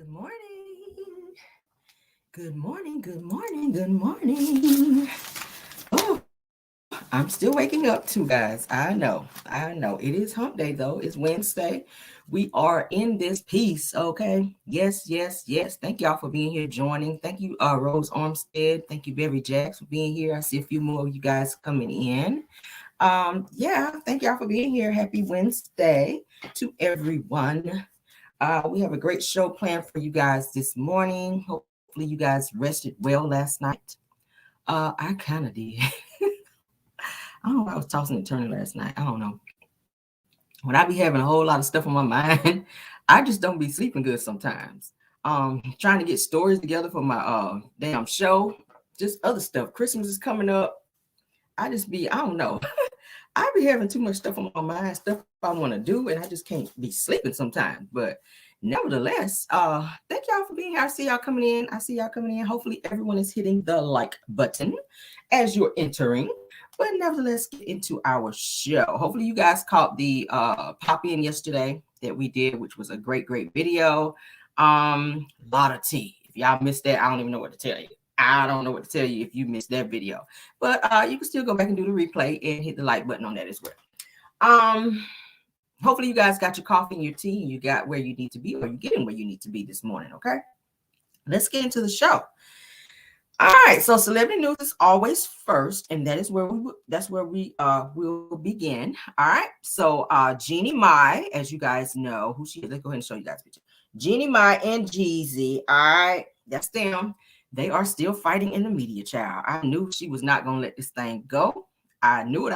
Good morning. Good morning. Good morning. Good morning. Oh, I'm still waking up too, guys. I know. It is hump day, though. It's Wednesday. We are in this piece, okay? Yes. Thank y'all for being here, joining. Thank you, Rose Armstead. Thank you, Beverly Jacks, for being here. I see a few more of you guys coming in. Yeah, thank y'all for being here. Happy Wednesday to everyone. We have a great show planned for you guys this morning. Hopefully, you guys rested well last night. I kind of did. I don't know why I was tossing and turning last night. I don't know. When I be having a whole lot of stuff on my mind, I just don't be sleeping good sometimes. Trying to get stories together for my damn show, just other stuff. Christmas is coming up. I don't know. I be having too much stuff on my mind, stuff I want to do, and I just can't be sleeping sometimes. But nevertheless, thank y'all for being here. I see y'all coming in. Hopefully everyone is hitting the like button as you're entering. But nevertheless, get into our show. Hopefully you guys caught the pop in yesterday that we did, which was a great video. Lot of tea. If y'all missed that, I don't even know what to tell you. I don't know what to tell you if you missed that video, but you can still go back and do the replay and hit the like button on that as well. Hopefully you guys got your coffee and your tea and you got where you need to be, or you're getting where you need to be this morning. Okay, let's get into the show. All right, so celebrity news is always first, and that is where we will begin. All right, so Jeannie Mai, as you guys know who she is, let's go ahead and show you guys a picture. Jeannie Mai and Jeezy. All right, that's them. They are still fighting in the media, child. I knew she was not going to let this thing go. I knew it.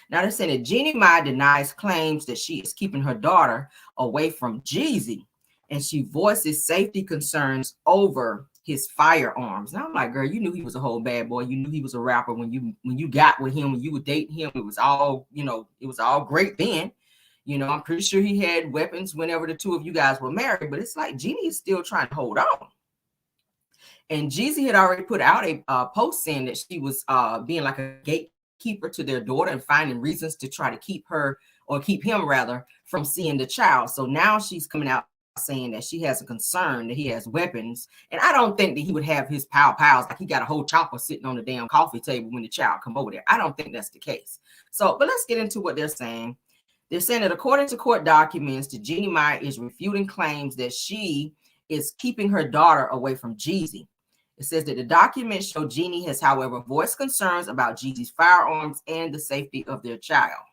Now they're saying that Jeannie Mai denies claims that she is keeping her daughter away from Jeezy, and she voices safety concerns over his firearms. Now I'm like, girl, you knew he was a whole bad boy. You knew he was a rapper when you got with him, when you were dating him. It was all, it was all great then. I'm pretty sure he had weapons whenever the two of you guys were married, but it's like Jeannie is still trying to hold on. And Jeezy had already put out a post saying that she was being like a gatekeeper to their daughter and finding reasons to try to keep her, or keep him rather, from seeing the child. So now she's coming out saying that she has a concern that he has weapons. And I don't think that he would have his pals, like he got a whole chopper sitting on the damn coffee table when the child come over there. I don't think that's the case. So, but let's get into what they're saying. They're saying that according to court documents, that Jeannie Mai is refuting claims that she is keeping her daughter away from Jeezy. It says that the documents show Jeannie has, however, voiced concerns about Jeezy's firearms and the safety of their child.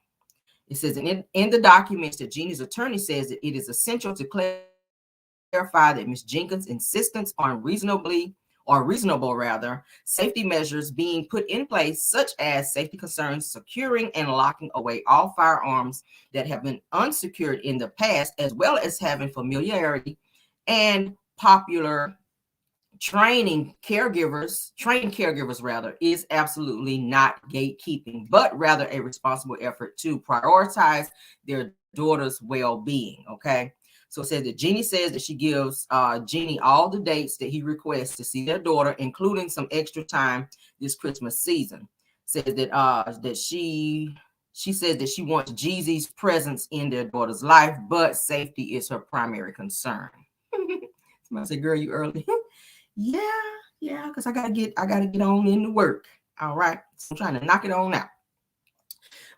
It says in the documents that Jeannie's attorney says that it is essential to clarify that Ms. Jenkins' insistence on reasonable safety measures being put in place, such as safety concerns, securing and locking away all firearms that have been unsecured in the past, as well as having familiarity and popular trained caregivers is absolutely not gatekeeping, but rather a responsible effort to prioritize their daughter's well-being. Okay, so it says that Jeannie says that she gives Jeannie all the dates that he requests to see their daughter, including some extra time this Christmas season. Says that she says that she wants Jeezy's presence in their daughter's life, but safety is her primary concern. Somebody said, girl, you early. Yeah, because I gotta get on into work. All right. So I'm trying to knock it on out.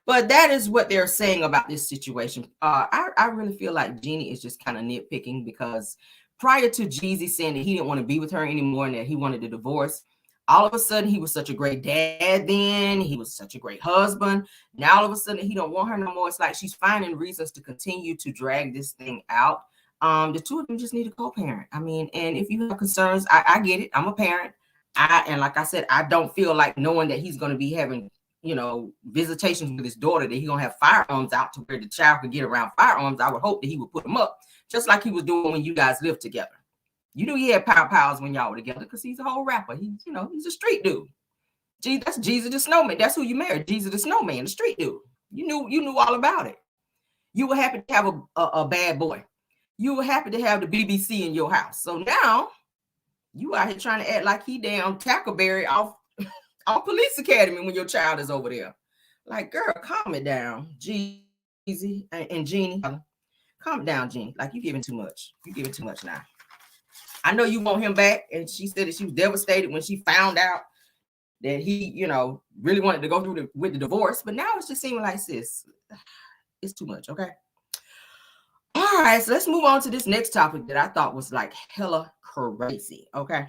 But that is what they're saying about this situation. I really feel like Jeannie is just kind of nitpicking, because prior to Jeezy saying that he didn't want to be with her anymore and that he wanted a divorce, all of a sudden he was such a great dad then. He was such a great husband. Now all of a sudden he don't want her no more. It's like she's finding reasons to continue to drag this thing out. The two of them just need to co-parent. I mean, and if you have concerns, I get it. I'm a parent. And like I said, I don't feel like knowing that he's going to be having, visitations with his daughter, that he's going to have firearms out to where the child could get around firearms. I would hope that he would put them up, just like he was doing when you guys lived together. You knew he had pals when y'all were together, because he's a whole rapper. He's a street dude. That's Jeezy the Snowman. That's who you married, Jeezy the Snowman, the street dude. You knew all about it. You were happy to have a bad boy. You were happy to have the BBC in your house. So now you out here trying to act like he damn Tackleberry off Police Academy when your child is over there. Like, girl, calm it down, Jeezy and Jeannie. Calm it down, Jeannie. Like, you giving too much. You giving too much now. I know you want him back. And she said that she was devastated when she found out that he, really wanted to go through with the divorce. But now it's just seeming like, sis, it's too much, okay? All right, so let's move on to this next topic that I thought was like hella crazy, okay?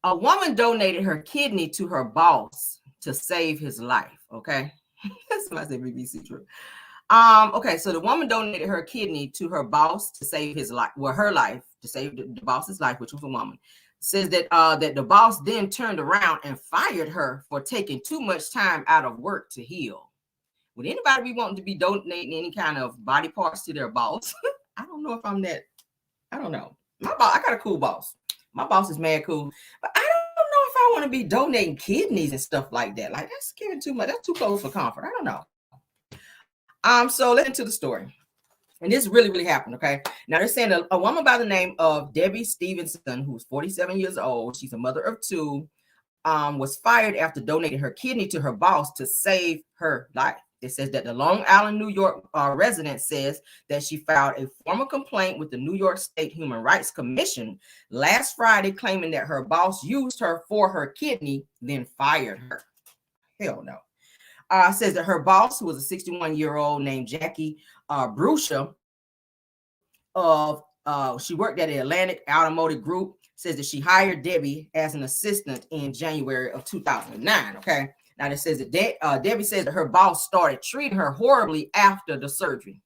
A woman donated her kidney to her boss to save his life, okay? That's what I said, BBC True. Okay, so the woman donated her kidney to her boss to save his life, her life, to save the boss's life, which was a woman. Says that that the boss then turned around and fired her for taking too much time out of work to heal. Would anybody be wanting to be donating any kind of body parts to their boss? I don't know if I'm that. I don't know. My boss, I got a cool boss. My boss is mad cool, but I don't know if I want to be donating kidneys and stuff like that. Like, that's giving too much. That's too close for comfort. I don't know. So let's get into the story. And this really, really happened, okay? Now, they're saying a woman by the name of Debbie Stevenson, who's 47 years old, she's a mother of two, was fired after donating her kidney to her boss to save her life. It says that the Long Island, New York resident says that she filed a formal complaint with the New York State Human Rights Commission last Friday, claiming that her boss used her for her kidney, then fired her. Hell no. Says that her boss, who was a 61-year-old named Jackie Brusha, she worked at the Atlantic Automotive Group, says that she hired Debbie as an assistant in January of 2009. Okay. Now it says that Debbie says that her boss started treating her horribly after the surgery.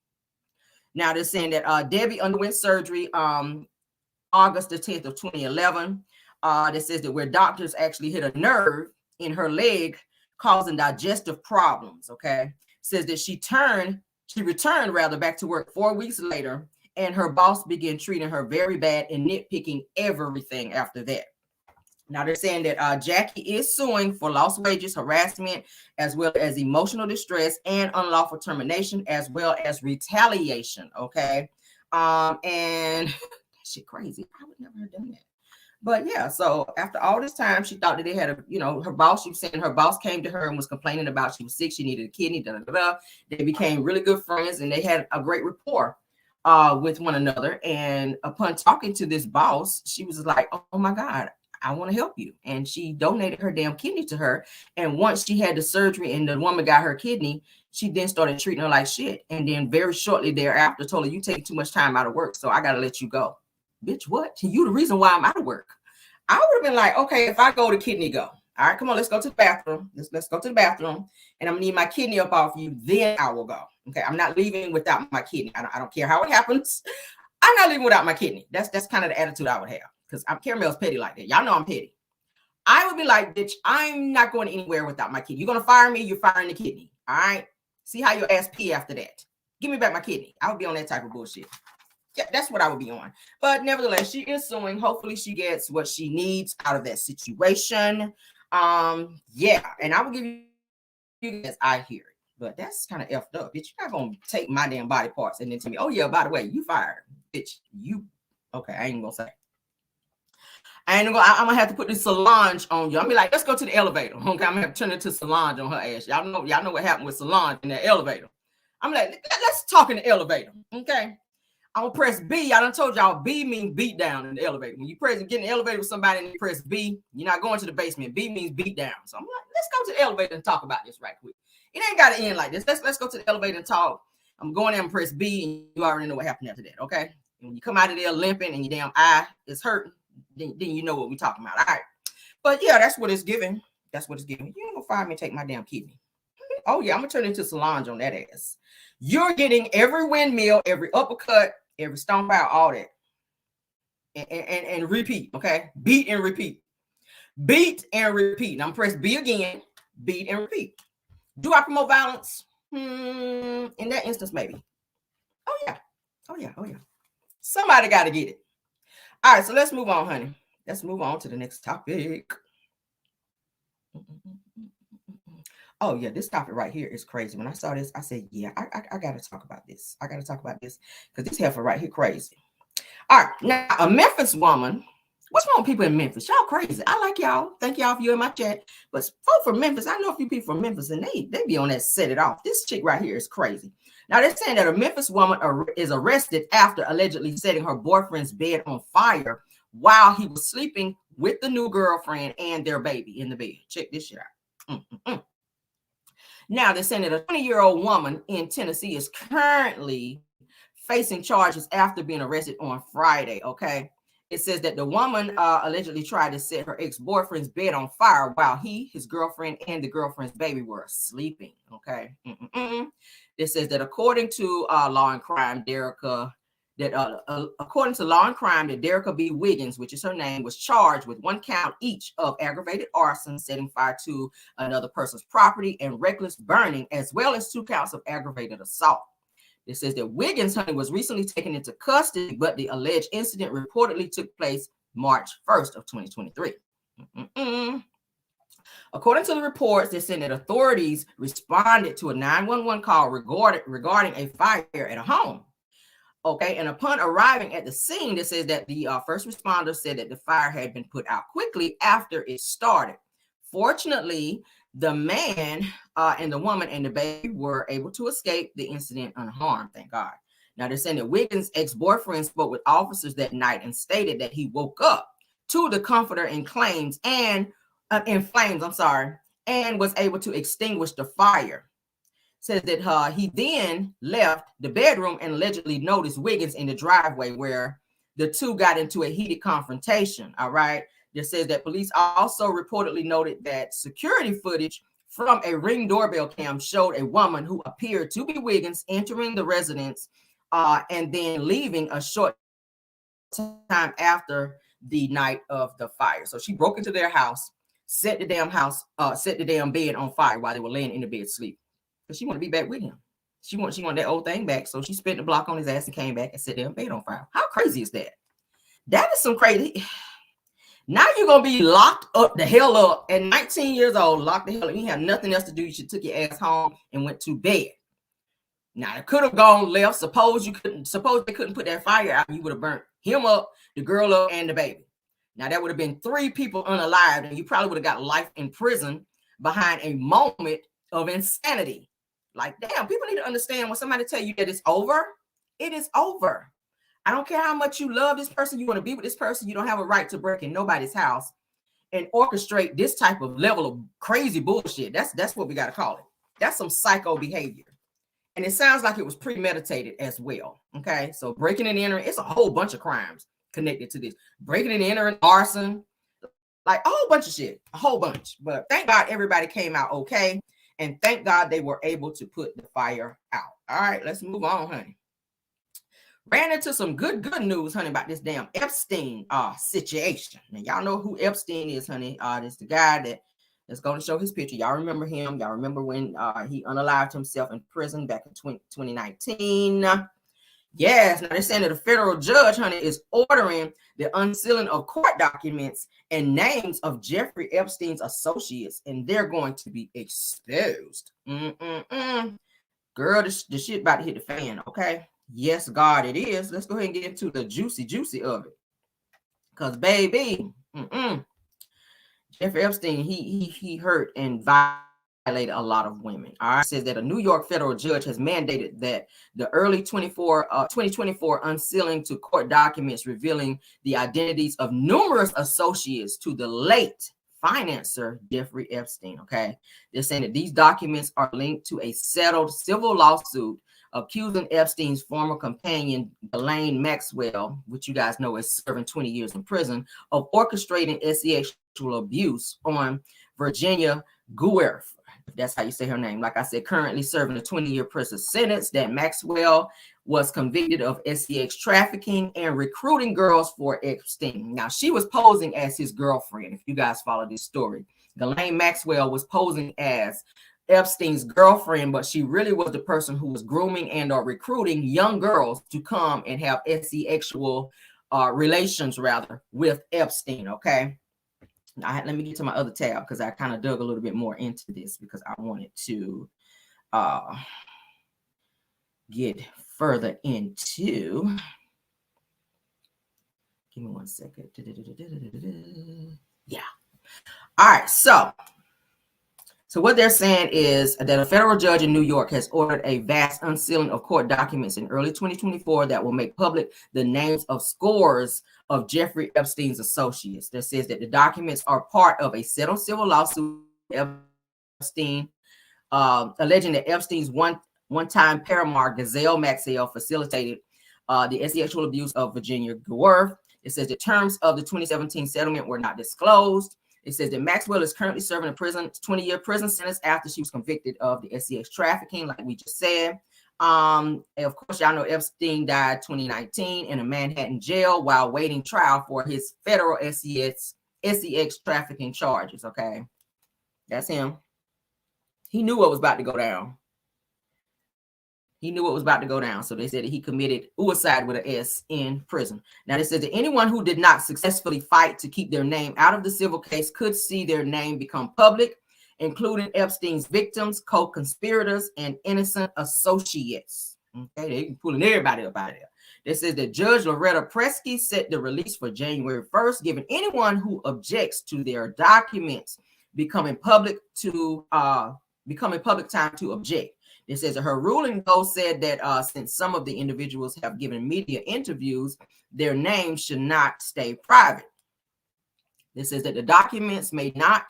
Now they're saying that Debbie underwent surgery August the 10th of 2011. That says that where doctors actually hit a nerve in her leg, causing digestive problems. Okay. Says that she returned back to work 4 weeks later, and her boss began treating her very bad and nitpicking everything after that. Now they're saying that Jackie is suing for lost wages, harassment, as well as emotional distress and unlawful termination, as well as retaliation. Okay. And that shit crazy. I would never have done that. But yeah, so after all this time, she thought that they had her boss, she was saying her boss came to her and was complaining about she was sick, she needed a kidney, They became really good friends and they had a great rapport with one another. And upon talking to this boss, she was like, oh my God, I want to help you. And she donated her damn kidney to her. And once she had the surgery and the woman got her kidney, she then started treating her like shit. And then very shortly thereafter told her, you take too much time out of work, so I got to let you go. Bitch, what? You the reason why I'm out of work. I would have been like, okay, if I go, the kidney go. All right, come on, let's go to the bathroom. Let's go to the bathroom. And I'm going to need my kidney up off you. Then I will go. Okay, I'm not leaving without my kidney. I don't care how it happens. I'm not leaving without my kidney. That's kind of the attitude I would have. Because Caramel's petty like that. Y'all know I'm petty. I would be like, bitch, I'm not going anywhere without my kidney. You're going to fire me, you're firing the kidney. All right? See how your ass pee after that. Give me back my kidney. I would be on that type of bullshit. Yeah, that's what I would be on. But nevertheless, she is suing. Hopefully she gets what she needs out of that situation. Yeah, and I will give you as I hear it. But that's kind of effed up. Bitch, you're not going to take my damn body parts and then tell me, oh yeah, by the way, you fired. Bitch, you, okay, I ain't going to say. I'm gonna have to put this Solange on you. I'm be like, let's go to the elevator. Okay, I'm gonna have to turn it to Solange on her ass. Y'all know what happened with Solange in the elevator. I'm like, let's talk in the elevator. Okay. I'm gonna press B. I done told y'all B means beat down in the elevator. When you get in the elevator with somebody and you press B, you're not going to the basement. B means beat down. So I'm like, let's go to the elevator and talk about this right quick. It ain't gotta end like this. Let's go to the elevator and talk. I'm going there and press B, and you already know what happened after that. Okay. And when you come out of there limping and your damn eye is hurting, then you know what we're talking about. All right. But yeah, that's what it's giving. That's what it's giving. You ain't gonna find me and take my damn kidney. Oh yeah, I'm gonna turn into Solange on that ass. You're getting every windmill, every uppercut, every stomp out, all that. And repeat, okay? Beat and repeat. Beat and repeat. Now I'm press B again. Beat and repeat. Do I promote violence? In that instance, maybe. Oh yeah. Oh yeah. Oh yeah. Somebody got to get it. All right, so let's move on, honey. Let's move on to the next topic. Oh, yeah, this topic right here is crazy. When I saw this, I said, yeah, I got to talk about this. I got to talk about this because this heifer right here crazy. All right, now a Memphis woman. What's wrong with people in Memphis? Y'all crazy. I like y'all. Thank y'all if you're in my chat. But folk from Memphis, I know a few people from Memphis, and they be on that set it off. This chick right here is crazy. Now they're saying that a Memphis woman is arrested after allegedly setting her boyfriend's bed on fire while he was sleeping with the new girlfriend and their baby in the bed. Check this shit out. Now they're saying that a 20-year-old woman in Tennessee is currently facing charges after being arrested on Friday. Okay. It says that the woman allegedly tried to set her ex-boyfriend's bed on fire while he, his girlfriend, and the girlfriend's baby were sleeping. Okay. It says that according to Law and Crime, Derrick B. Wiggins, which is her name, was charged with 1 count each of aggravated arson, setting fire to another person's property, and reckless burning, as well as 2 counts of aggravated assault. It says that Wiggins, honey, was recently taken into custody, but the alleged incident reportedly took place March 1st of 2023. According to the reports, they said that authorities responded to a 911 call regarding a fire at a home. Okay, and upon arriving at the scene, it says that the first responder said that the fire had been put out quickly after it started. Fortunately, the man and the woman and the baby were able to escape the incident unharmed, thank God. Now they're saying that Wiggins' ex-boyfriend spoke with officers that night and stated that he woke up to the comforter in flames, and was able to extinguish the fire. Says that he then left the bedroom and allegedly noticed Wiggins in the driveway where the two got into a heated confrontation. All right. It says that police also reportedly noted that security footage from a Ring doorbell cam showed a woman who appeared to be Wiggins entering the residence and then leaving a short time after the night of the fire. So she broke into their house, set the damn bed on fire while they were laying in the bed sleep. Because she wanted to be back with him. She wanted that old thing back. So she spent the block on his ass and came back and set their bed on fire. How crazy is that? That is some crazy. Now you're going to be locked up the hell up at 19 years old, locked the hell up. You have nothing else to do. You should took your ass home and went to bed. Now it could have gone left. Suppose they couldn't put that fire out. You would have burnt him up, the girl up, and the baby. Now that would have been 3 people unalived, and you probably would have got life in prison behind a moment of insanity. Like, damn, people need to understand when somebody tell you that it's over, it is over. I don't care how much you love this person, you want to be with this person, you don't have a right to break in nobody's house and orchestrate this type of level of crazy bullshit. That's what we got to call it. That's some psycho behavior. And it sounds like it was premeditated as well. Okay, so breaking and entering, it's a whole bunch of crimes connected to this. Breaking and entering, arson, like a whole bunch of shit, a whole bunch. But thank God everybody came out okay. And thank God they were able to put the fire out. All right, let's move on, honey. Ran into some good news, honey, about this damn Epstein situation. Now, y'all know who Epstein is, honey. This the guy that's going to show his picture. Y'all remember him. Y'all remember when he unalived himself in prison back in 2019. Yes, now they're saying that a federal judge, honey, is ordering the unsealing of court documents and names of Jeffrey Epstein's associates, and they're going to be exposed. Girl, the shit about to hit the fan, okay? Yes, God, it is. Let's go ahead and get into the juicy of it. Because, baby, Jeffrey Epstein, he hurt and violated a lot of women. All right. It says that a New York federal judge has mandated that the early 2024 unsealing to court documents revealing the identities of numerous associates to the late financer Jeffrey Epstein. Okay. They're saying that these documents are linked to a settled civil lawsuit accusing Epstein's former companion, Ghislaine Maxwell, which you guys know is serving 20 years in prison, of orchestrating sexual abuse on Virginia Guerf. That's how you say her name. Like I said, currently serving a 20-year prison sentence. That Maxwell was convicted of sex trafficking and recruiting girls for Epstein. Now, she was posing as his girlfriend, if you guys follow this story. Ghislaine Maxwell was posing as Epstein's girlfriend, but she really was the person who was grooming and or recruiting young girls to come and have sexual relations with Epstein. Okay. Now, let me get to my other tab because I kind of dug a little bit more into this because I wanted to get further into. Give me 1 second. Yeah. All right. So So what they're saying is that a federal judge in New York has ordered a vast unsealing of court documents in early 2024 that will make public the names of scores of Jeffrey Epstein's associates. That says that the documents are part of a settled civil lawsuit Epstein, alleging that Epstein's one-time paramour Gazelle Maxwell facilitated the sexual abuse of Virginia Woolf. It says the terms of the 2017 settlement were not disclosed. It says that Maxwell is currently serving a 20-year prison sentence after she was convicted of the sex trafficking, like we just said. And of course, y'all know Epstein died 2019 in a Manhattan jail while waiting trial for his federal sex trafficking charges. Okay, that's him. He knew what was about to go down. He knew what was about to go down. So they said that he committed suicide with an S in prison. Now, they said that anyone who did not successfully fight to keep their name out of the civil case could see their name become public, including Epstein's victims, co-conspirators, and innocent associates. Okay, they pulling everybody up out of there. They said that Judge Loretta Presky set the release for January 1st, giving anyone who objects to their documents becoming public time to object. It says that her ruling, though, said that since some of the individuals have given media interviews, their names should not stay private. It says that the documents may not,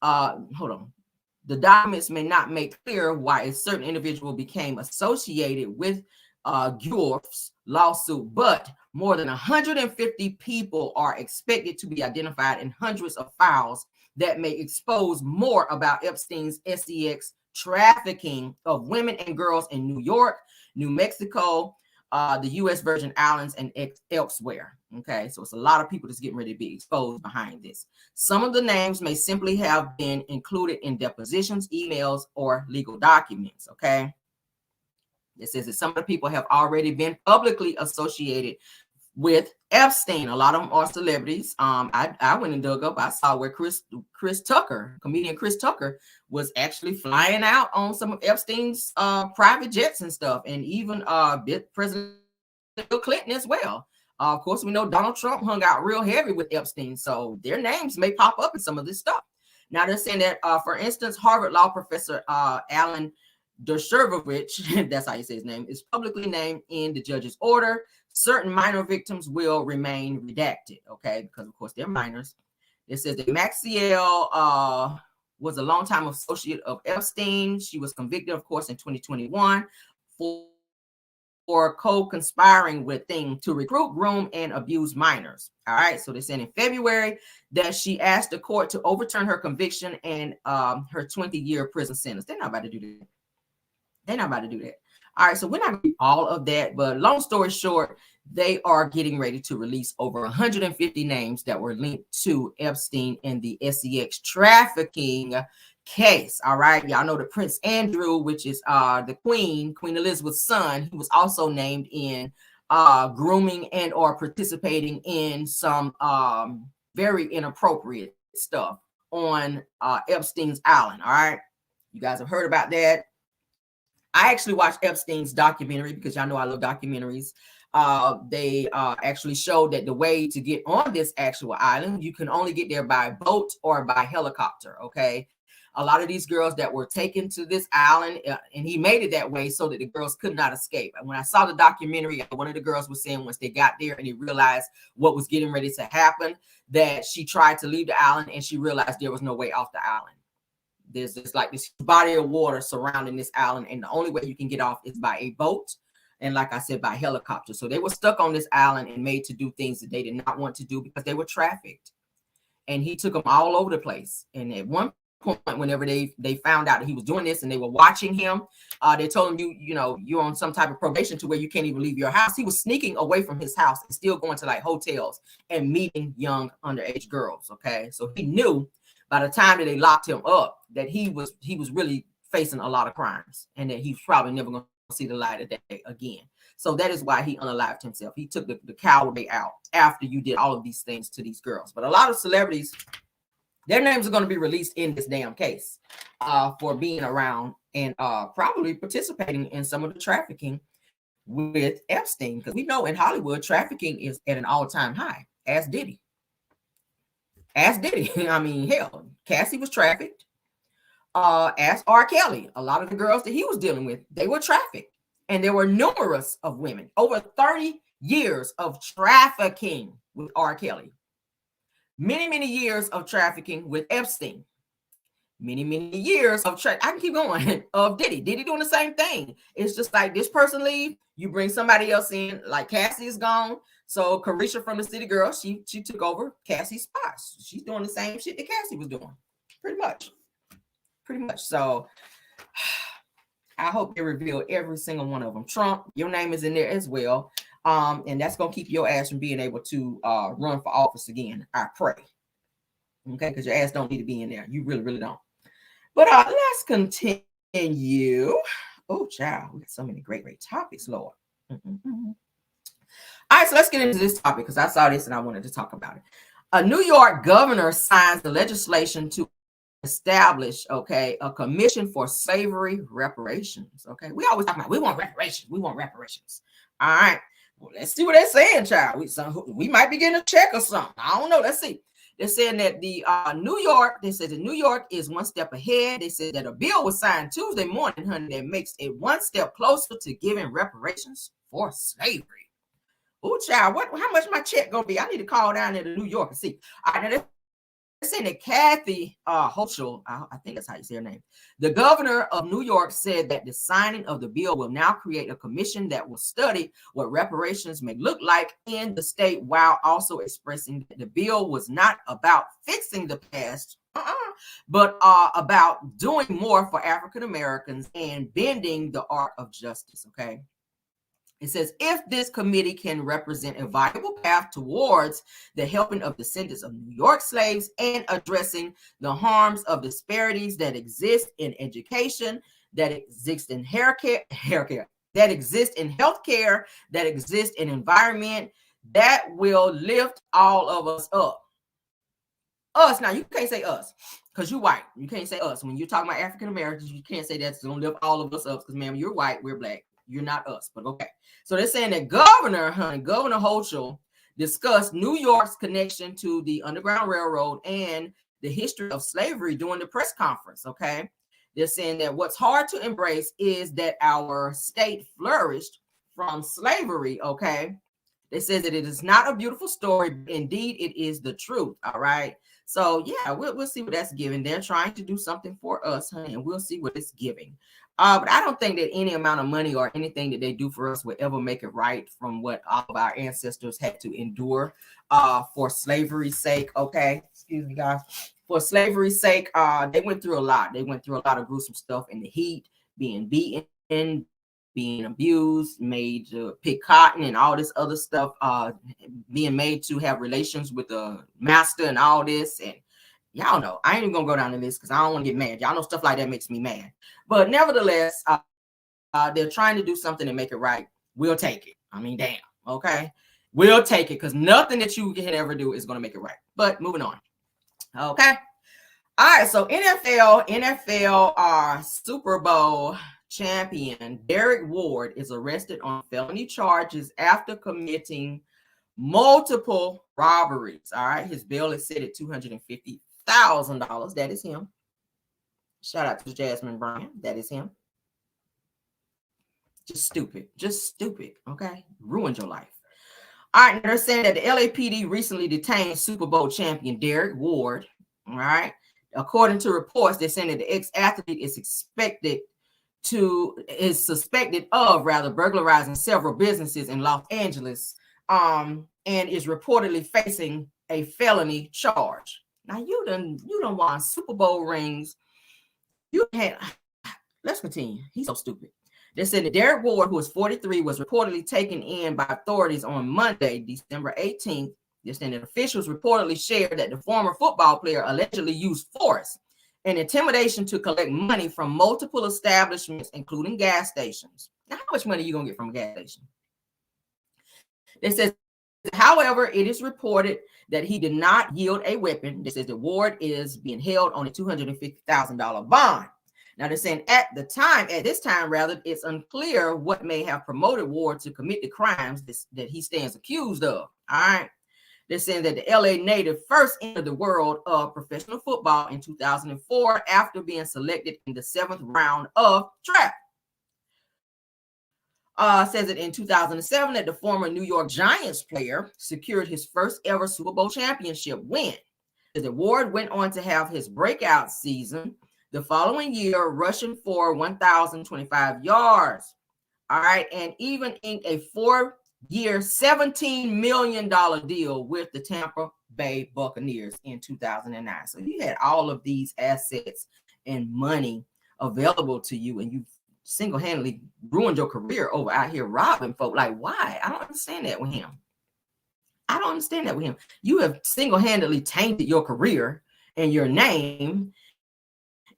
the documents may not make clear why a certain individual became associated with Woolf's lawsuit, but more than 150 people are expected to be identified in hundreds of files that may expose more about Epstein's sex trafficking of women and girls in New York, New Mexico, the U.S. Virgin Islands, and elsewhere. Okay, so it's a lot of people that's getting ready to be exposed behind this. Some of the names may simply have been included in depositions, emails, or legal documents. Okay, it says that some of the people have already been publicly associated with Epstein. A lot of them are celebrities. I went and dug up. I saw where Chris Tucker, comedian Chris Tucker, was actually flying out on some of Epstein's private jets and stuff, and even President Bill Clinton as well. Of course, we know Donald Trump hung out real heavy with Epstein, so their names may pop up in some of this stuff. Now they're saying that, for instance, Harvard law professor Alan Dershowitz, that's how you say his name, is publicly named in the judge's order. Certain minor victims will remain redacted, okay, because of course they're minors. It says that Maxwell was a longtime associate of Epstein. She was convicted, of course, in 2021 for co-conspiring with him to recruit, groom, and abuse minors. All right, so they said in February that she asked the court to overturn her conviction and her 20-year prison sentence. They're not about to do that. They're not about to do that. All right, so we're not going to do all of that, but long story short, they are getting ready to release over 150 names that were linked to Epstein in the sex trafficking case. All right, y'all know that Prince Andrew, which is the Queen Elizabeth's son, he was also named in grooming and or participating in some very inappropriate stuff on Epstein's Island. All right, you guys have heard about that. I actually watched Epstein's documentary because y'all know I love documentaries. They actually showed that the way to get on this actual island, you can only get there by boat or by helicopter, okay? A lot of these girls that were taken to this island, and he made it that way so that the girls could not escape. And when I saw the documentary, one of the girls was saying once they got there and they realized what was getting ready to happen, that she tried to leave the island and she realized there was no way off the island. There's just like this body of water surrounding this island, and the only way you can get off is by a boat, and like I said, by helicopter. So they were stuck on this island and made to do things that they did not want to do because they were trafficked. And he took them all over the place. And at one point, whenever they found out that he was doing this and they were watching him, they told him, you're on some type of probation to where you can't even leave your house. He was sneaking away from his house and still going to like hotels and meeting young underage girls. Okay, so he knew by the time that they locked him up that he was really facing a lot of crimes and that he's probably never going to see the light of day again. So that is why he unalived himself. He took the coward way out after you did all of these things to these girls. But a lot of celebrities, their names are going to be released in this damn case for being around and probably participating in some of the trafficking with Epstein, because we know in Hollywood trafficking is at an all-time high. Ask Diddy. I mean, hell, Cassie was trafficked. Ask R. Kelly. A lot of the girls that he was dealing with, they were trafficked. And there were numerous of women, over 30 years of trafficking with R. Kelly. Many, many years of trafficking with Epstein. Many, many years of I can keep going, of Diddy. Diddy doing the same thing. It's just like this person leave, you bring somebody else in, like Cassie is gone. So Carisha from the City Girl, she took over Cassie's spot. She's doing the same shit that Cassie was doing. Pretty much. So I hope they reveal every single one of them. Trump, your name is in there as well. And that's going to keep your ass from being able to run for office again. I pray. Okay, because your ass don't need to be in there. You really, really don't. But let's continue. Oh, child, we got so many great, great topics, Lord. All right, so let's get into this topic because I saw this and I wanted to talk about it. A New York governor signs the legislation to establish, okay, a commission for slavery reparations. Okay, we always talk about we want reparations. All right, well, let's see what they're saying, child. We might be getting a check or something. I don't know. Let's see. They're saying that the New York is one step ahead. They said that a bill was signed Tuesday morning, honey, that makes it one step closer to giving reparations for slavery. Oh, child, how much my check gonna be? I need to call down there to New York and see. All right, they're saying that Kathy Hochul, I think that's how you say her name, the governor of New York, said that the signing of the bill will now create a commission that will study what reparations may look like in the state, while also expressing that the bill was not about fixing the past, but about doing more for African Americans and bending the arc of justice. Okay. It says, if this committee can represent a viable path towards the helping of descendants of New York slaves and addressing the harms of disparities that exist in education, that exist in healthcare, that exist in healthcare, that exist in environment, that will lift all of us up. Us, now you can't say us because you're white. You can't say us. When you're talking about African Americans, you can't say that's going to lift all of us up because, ma'am, you're white, we're black. You're not us, but okay. So they're saying that Governor Hochul discussed New York's connection to the Underground Railroad and the history of slavery during the press conference, okay? They're saying that what's hard to embrace is that our state flourished from slavery, okay? They said that it is not a beautiful story. Indeed, it is the truth, all right? So, yeah, we'll see what that's giving. They're trying to do something for us, honey, and we'll see what it's giving. But I don't think that any amount of money or anything that they do for us will ever make it right from what all of our ancestors had to endure for slavery's sake, okay? Excuse me, guys. For slavery's sake, they went through a lot. They went through a lot of gruesome stuff in the heat, being beaten, being abused, made to pick cotton and all this other stuff, being made to have relations with the master and all this. And y'all know, I ain't even gonna go down the list because I don't want to get mad. Y'all know stuff like that makes me mad. But nevertheless, they're trying to do something to make it right. We'll take it. I mean, damn, okay? We'll take it because nothing that you can ever do is going to make it right. But moving on. Okay. All right, so NFL Super Bowl champion Derrick Ward is arrested on felony charges after committing multiple robberies. All right, his bail is set at $250,000. That is him. Shout out to Jasmine Bryan. That is him. Just stupid. Okay, ruined your life. All right, they're saying that the LAPD recently detained Super Bowl champion Derrick Ward. All right, according to reports, they're saying that the ex-athlete is suspected of burglarizing several businesses in Los Angeles, and is reportedly facing a felony charge. Now you done won Super Bowl rings. Let's continue. He's so stupid. They said that Derrick Ward, who is 43, was reportedly taken in by authorities on Monday, December 18th. They said that officials reportedly shared that the former football player allegedly used force and intimidation to collect money from multiple establishments, including gas stations. Now, how much money are you going to get from a gas station? They said, however, it is reported that he did not yield a weapon. They said that Ward is being held on a $250,000 bond. Now, they're saying at this time, it's unclear what may have promoted Ward to commit the crimes that he stands accused of. All right. They're saying that the LA native first entered the world of professional football in 2004 after being selected in the 7th round of draft. Says that in 2007 that the former New York Giants player secured his first ever Super Bowl championship win. The Ward went on to have his breakout season the following year, rushing for 1,025 yards. All right, and even inked a 4-year, $17 million deal with the Tampa Bay Buccaneers in 2009. So you had all of these assets and money available to you, and you single-handedly ruined your career over out here robbing folk. Like, why? I don't understand that with him. I don't understand that with him. You have single-handedly tainted your career and your name.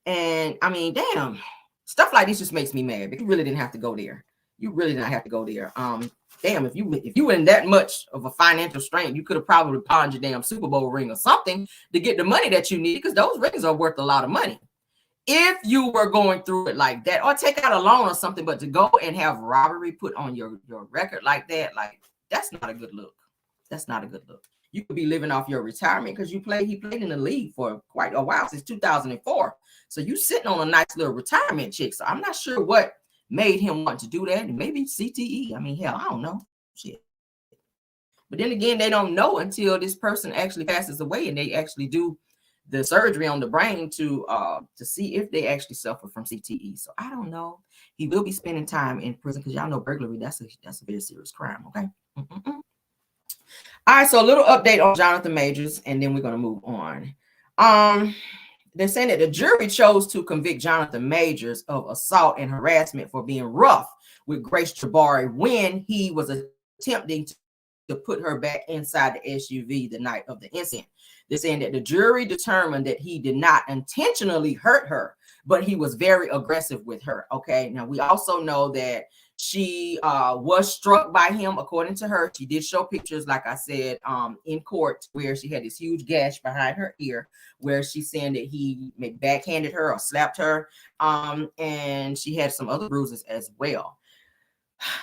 And I mean, damn, stuff like this just makes me mad. But you really didn't have to go there. You really didn't have to go there. Damn, if you were in that much of a financial strain, you could have probably pawned your damn Super Bowl ring or something to get the money that you need, because those rings are worth a lot of money. If you were going through it like that, or take out a loan or something, but to go and have robbery put on your record like that, like, that's not a good look. That's not a good look. You could be living off your retirement because he played in the league for quite a while, since 2004. So you sitting on a nice little retirement check. So I'm not sure what made him want to do that. And maybe CTE. I mean, hell, I don't know. Shit. But then again, they don't know until this person actually passes away and they actually do the surgery on the brain to see if they actually suffer from CTE. So I don't know. He will be spending time in prison, because y'all know burglary, that's a very serious crime. Okay. All right, so a little update on Jonathan Majors, and then we're going to move on. They're saying that the jury chose to convict Jonathan Majors of assault and harassment for being rough with Grace Jabari when he was attempting to put her back inside the SUV the night of the incident. They're saying that the jury determined that he did not intentionally hurt her, but he was very aggressive with her. Okay, now we also know that she was struck by him. According to her, she did show pictures, like I said, in court, where she had this huge gash behind her ear, where she's saying that he backhanded her or slapped her, and she had some other bruises as well.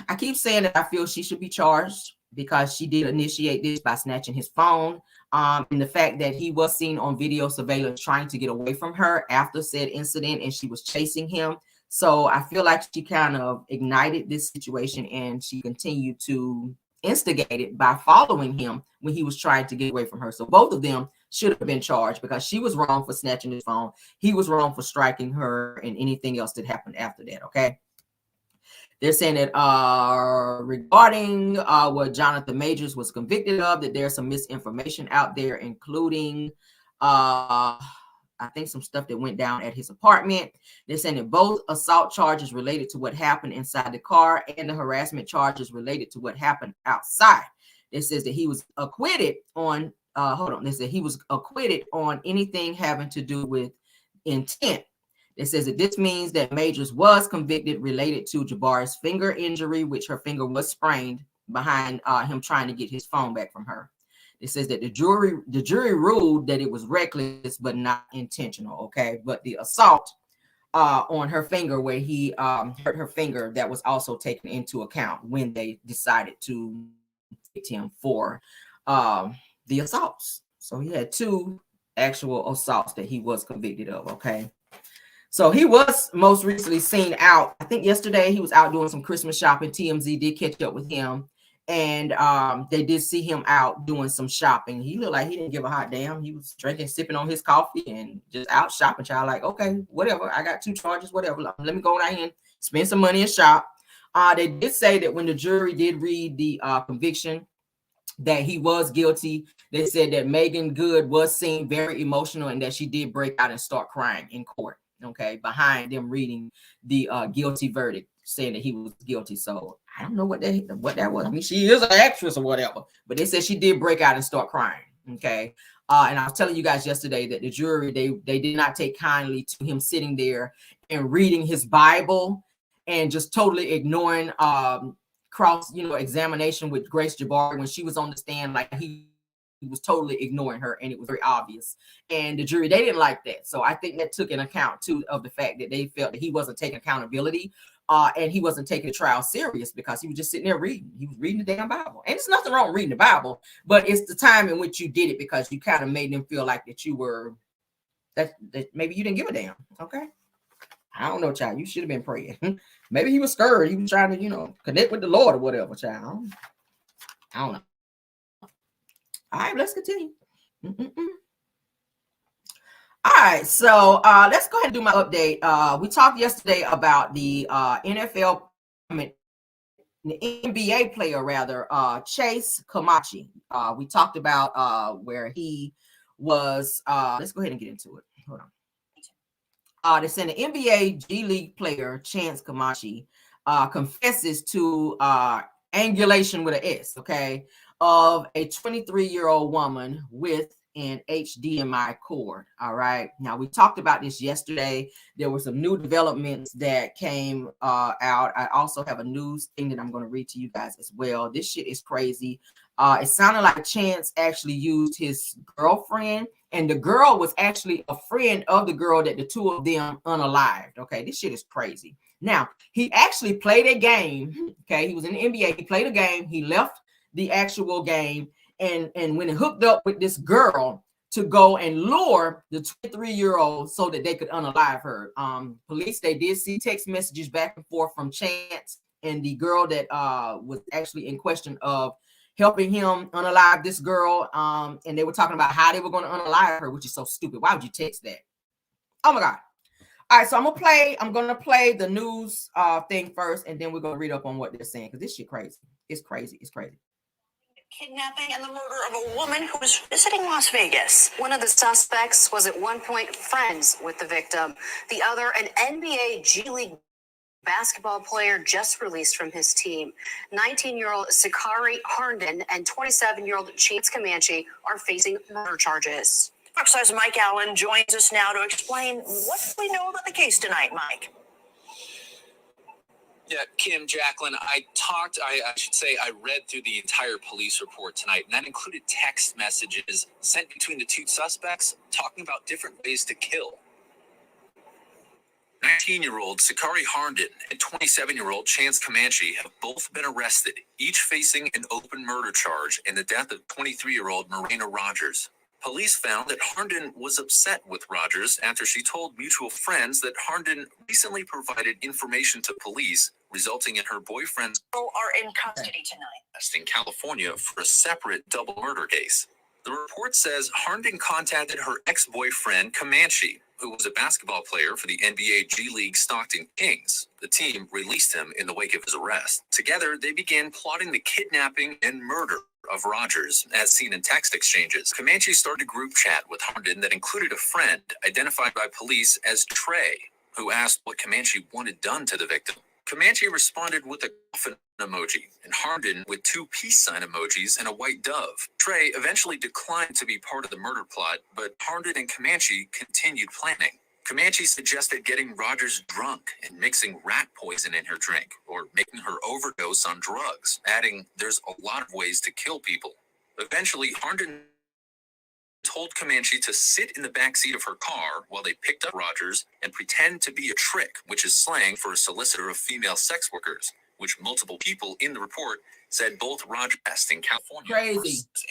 I keep saying that I feel she should be charged, because she did initiate this by snatching his phone, and the fact that he was seen on video surveillance trying to get away from her after said incident, and she was chasing him. So I feel like she kind of ignited this situation, and she continued to instigate it by following him when he was trying to get away from her. So both of them should have been charged, because she was wrong for snatching his phone. He was wrong for striking her, and anything else that happened after that. Okay. They're saying that regarding what Jonathan Majors was convicted of, that there's some misinformation out there, including I think some stuff that went down at his apartment. They're saying that both assault charges related to what happened inside the car and the harassment charges related to what happened outside. It says that he was acquitted on, they said he was acquitted on anything having to do with intent. It says that this means that Majors was convicted related to Jabari's finger injury, which her finger was sprained behind him trying to get his phone back from her. It says that the jury ruled that it was reckless but not intentional. Okay, but the assault on her finger, where he hurt her finger, that was also taken into account when they decided to convict him for the assaults. So he had 2 actual assaults that he was convicted of. Okay. So he was most recently seen out. I think yesterday he was out doing some Christmas shopping. TMZ did catch up with him, and they did see him out doing some shopping. He looked like he didn't give a hot damn. He was drinking, sipping on his coffee, and just out shopping. Child, like, okay, whatever. I got 2 charges, whatever. Let me go down here and spend some money and shop. They did say that when the jury did read the conviction, that he was guilty. They said that Megan Good was seen very emotional, and that she did break out and start crying in court. Okay, behind them reading the guilty verdict, saying that he was guilty. So I don't know what that was. I mean, she is an actress or whatever, but they said she did break out and start crying. Okay, and I was telling you guys yesterday that the jury, they did not take kindly to him sitting there and reading his Bible and just totally ignoring cross examination with Grace Jabari when she was on the stand. Like he was totally ignoring her, and it was very obvious. And the jury, they didn't like that. So I think that took an account too of the fact that they felt that he wasn't taking accountability And he wasn't taking the trial serious because he was just sitting there reading. He was reading the damn Bible. And there's nothing wrong with reading the Bible, but it's the time in which you did it because you kind of made them feel like that you were, that maybe you didn't give a damn. Okay. I don't know, child. You should have been praying. Maybe he was scared. He was trying to, connect with the Lord or whatever, child. I don't know. All right, let's continue. All right, so let's go ahead and do my update. We talked yesterday about the NFL, the NBA player rather, Chase Camanche. We talked about where he was. Let's go ahead and get into it. Hold on. They're saying the NBA G League player Chance Camanche confesses to angulation with an S, okay, of a 23-year-old woman with an HDMI cord. All right. Now, we talked about this yesterday. There were some new developments that came out. I also have a news thing that I'm going to read to you guys as well. This shit is crazy. It sounded like Chance actually used his girlfriend, and the girl was actually a friend of the girl that the two of them unalived. Okay, this shit is crazy. Now, he actually played a game. Okay, he was in the NBA. He played a game. He left the actual game and when it hooked up with this girl to go and lure the 23-year-old so that they could unalive her. Police, they did see text messages back and forth from Chance and the girl that was actually in question of helping him unalive this girl. And they were talking about how they were going to unalive her, which is so stupid. Why would you text that? Oh my God. All right, so I'm gonna play the news thing first, and then we're gonna read up on what they're saying, because this shit crazy. It's crazy. It's crazy. Kidnapping and the murder of a woman who was visiting Las Vegas. One of the suspects was at one point friends with the victim. The other, an NBA G League basketball player just released from his team. 19-year-old Sakari Harnden and 27-year-old Chance Camanche are facing murder charges. Fox News' Mike Allen joins us now to explain what we know about the case tonight, Mike. Yeah, Kim, Jacqueline, I read through the entire police report tonight, and that included text messages sent between the two suspects talking about different ways to kill. 19-year-old Sakari Harnden and 27-year-old Chance Camanche have both been arrested, each facing an open murder charge in the death of 23-year-old Marina Rogers. Police found that Harnden was upset with Rogers after she told mutual friends that Harnden recently provided information to police, resulting in her boyfriend's are in custody tonight in California for a separate double murder case. The report says Harnden contacted her ex-boyfriend Camanche, who was a basketball player for the NBA G League Stockton Kings. The team released him in the wake of his arrest. Together, they began plotting the kidnapping and murder of Rogers, as seen in text exchanges. Camanche started a group chat with Harnden that included a friend identified by police as Trey, who asked what Camanche wanted done to the victim. Camanche responded with a coffin emoji, and Harnden with two peace sign emojis and a white dove. Trey eventually declined to be part of the murder plot, but Harnden and Camanche continued planning. Camanche suggested getting Rogers drunk and mixing rat poison in her drink, or making her overdose on drugs, adding, "There's a lot of ways to kill people." Eventually, Harnden told Camanche to sit in the backseat of her car while they picked up Rogers and pretend to be a trick, which is slang for a solicitor of female sex workers, which multiple people in the report said both Rogers in California